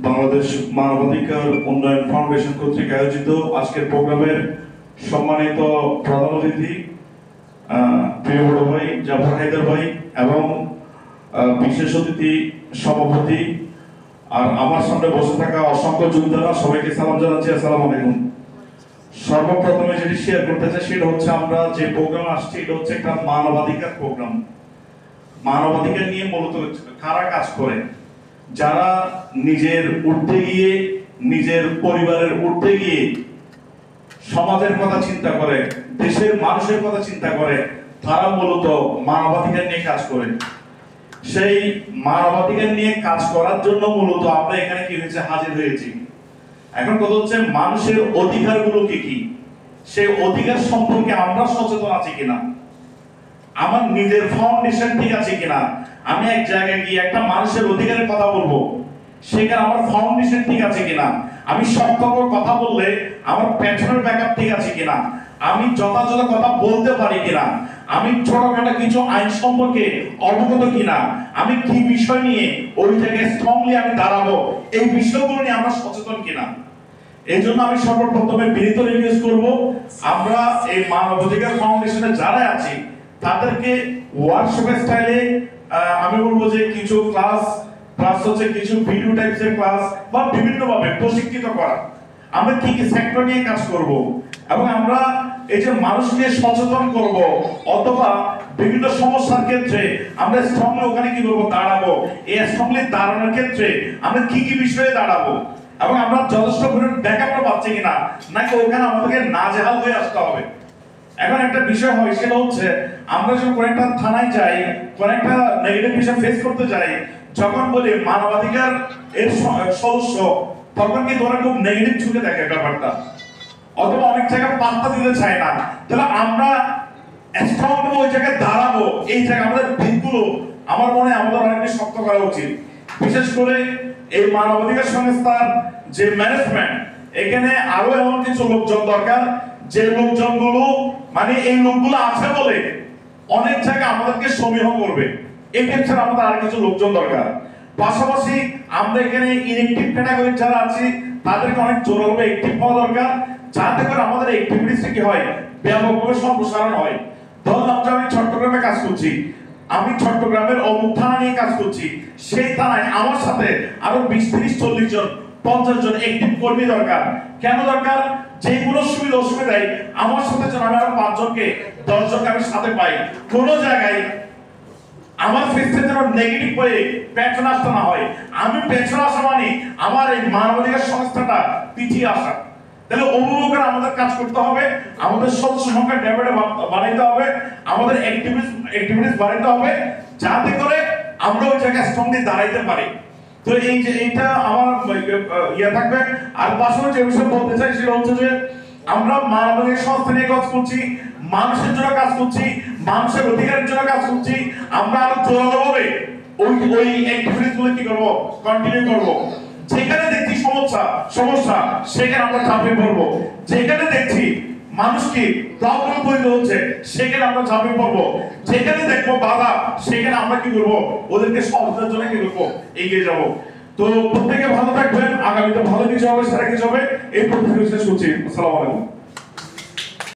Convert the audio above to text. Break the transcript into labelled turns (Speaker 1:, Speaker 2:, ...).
Speaker 1: বাংলাদেশ মানবাধিকার উন্নয়ন ফাউন্ডেশন কর্তৃক আয়োজিত আজকের প্রোগ্রামের সম্মানিত প্রধান অতিথি প্রিয় বড় ভাই জাফর হায়দার ভাই এবং বিশেষ অতিথি সভাপতি আর আমার সামনে বসে থাকা অসংখ্য যোদ্ধারা সবাইকে সালাম জানাচ্ছি। আসসালামু আলাইকুম। সর্বপ্রথমে যেটি শেয়ার করতে চাই সেটা হচ্ছে আমরা যে প্রোগ্রাম আসছি এটা হচ্ছে একটা মানবাধিকার প্রোগ্রাম। মানবাধিকার নিয়ে মূলত কারা কাজ করে, যারা নিজের উঠতে গিয়ে নিজের পরিবারের উঠতে গিয়ে সমাজের কথা চিন্তা করে, দেশের মানুষের কথা চিন্তা করে, তারা মূলত মানবাধিকার নিয়ে কাজ করে। সেই মানবাধিকার নিয়ে কাজ করার জন্য মূলত আমরা এখানে কি হয়েছে হাজির হয়েছি। এখন কথা হচ্ছে মানুষের অধিকারগুলো কি কি, সেই অধিকার সম্পর্কে আমরা সচেতন আছি কিনা, আমার নিজের ফাউন্ডেশন ঠিক আছে কিনা। আমি এক জায়গায় গিয়ে একটা মানুষের অধিকারের কথা বলবো, সেখানে আমার ফাউন্ডেশন ঠিক আছে কিনা, আমি সত্যক কথা বললে আমার পেছনের ব্যাকআপ ঠিক আছে কিনা, আমি যথাযথ কথা বলতে পারি কিনা, আমি ছোটখাটো কিছু আইন সম্পর্কে অবগত কিনা, আমি কি বিষয় নিয়ে ওই জায়গায় স্ট্রংলি আমি দাঁড়াবো, এই বিষয়গুলো নিয়ে আমরা সচেতন কিনা। এই জন্য আমি সর্বপ্রথমে বিনীত রিকোয়েস্ট করব, আমরা এই মানবাধিকার ফাউন্ডেশনে যারা আছি তাদেরকে ওয়ার্কশপ স্টাইলে আমি বলবো যে কিছু ক্লাস হচ্ছে কিছু ভিডিও টাইপসের ক্লাস বা বিভিন্ন ভাবে প্রশিক্ষিত করা, আমরা কি কি সেক্টর নিয়ে কাজ করব এবং আমরা এই যে মানুষকে সচেতন করব অথবা বিভিন্ন সমস্যার ক্ষেত্রে আমরা স্ট্রংলি ওখানে কি করব দাঁড়াবো, এই স্ট্রংলি দাঁড়ানোর ক্ষেত্রে আমরা কি কি বিষয়ে দাঁড়াবো এবং আমরা যথেষ্ট পরিমাণ ব্যাকআপটা পাচ্ছি কিনা, নাকি ওখানে আমাদেরকে নাজেহাল হয়ে আসতে হবে। এখন একটা বিষয় হয় সেটা হচ্ছে আমরা যখন কোন একটা থানায় যাই, কোন একটা নেগেটিভ বিষয় ফেস করতে যাই, যখন বলি মানবাধিকার এর সদস্য, তখন কি তোরা খুব নেগেটিভ চোখে দেখে ব্যাপারটা, অথবা অনেক জায়গায় পাত্তা দিতে চায় না। তাহলে আমরা স্ট্রংলি ওই জায়গায় দাঁড়াবো, এই জায়গায় আমাদের ভিতগুলো আমার মনে হয় আমাদের অনেকটা শক্ত করা উচিত। বিশেষ করে এই মানবাধিকার সংস্থার যে ম্যানেজমেন্ট, এখানে আরো এমন কিছু লোকজন দরকার যে লোকজনগুলো মানে এই লোকগুলো আছে বলে অনেক জায়গায় আমাদেরকে সমীহ করবে, এই ক্ষেত্রে আমাদের আর কিছু লোকজন দরকার। পাশাপাশি আমরা এখানে ইনঅ্যাক্টিভ ক্যাটাগরি যারা আছি তাদেরকে অনেক জোরালোভাবে অ্যাক্টিভ হওয়া দরকার, যাতে করে আমাদের অ্যাক্টিভিটিসটা কি হয় ব্যাপকভাবে সম্প্রসারণ হয়। ধরুন আমি চট্টগ্রামে কাজ করছি, আমি চট্টগ্রামের অমুক থানা নিয়ে কাজ করছি, সেই থানায় আমার সাথে আরো 20-30-40 জন 50 জন অ্যাক্টিভ কর্মী দরকার। কেন দরকার? যেগুলো সুবিধা অসুবিধায় আমার সাথে যেন আমি আরো 5 জনকে 10 জনকে আমি সাথে পাই, কোন জায়গায় আমার ফেসে যেন নেগেটিভ হয়ে পেছনে আসতে না হয়। আমি পেছনে আসা মানে আমার এই মানবাধিকার সংস্থাটা পিছিয়ে আসা। তাহলে অভিভাবকরা আমাদের কাজ করতে হবে, আমাদের সদস্য সংখ্যা বাড়াইতে হবে, আমাদের অ্যাক্টিভিটিস বাড়াইতে হবে, যাতে করে আমরা ওই জায়গায় স্ট্রংলি দাঁড়াইতে পারি। তো এই যে এইটা আমার ইয়া থাকবে। আর পাশাপাশি যে বিষয় বলতে চাই সেটা হচ্ছে যে আমরা মানবাধিকার সংস্থা নিয়ে কাজ করছি, মানুষের জন্য কাজ করছি, মানুষের অধিকারের জন্য কাজ করছি। আমরা আরো জোরালোভাবে ওই অ্যাক্টিভিটিস গুলো কি করব, কন্টিনিউ করব। যেখানে দেখছি সমস্যা সেখানে আমরা ঝাঁপিয়ে পড়বো, যেখানে দেখছি মানুষকে প্রবলেম তৈরি হচ্ছে সেখানে আমরা ঝাঁপিয়ে পড়বো, যেখানে দেখবো বাধা সেখানে আমরা কি করবো ওদেরকে সহযোগিতার জন্য কি করবো এগিয়ে যাবো। তো প্রত্যেকে ভালো থাকবেন, আগামীতে ভালো কিছু হবে, সেরা কিছু হবে, এই প্রত্যেক শেষ করছি। আসসালামু আলাইকুম।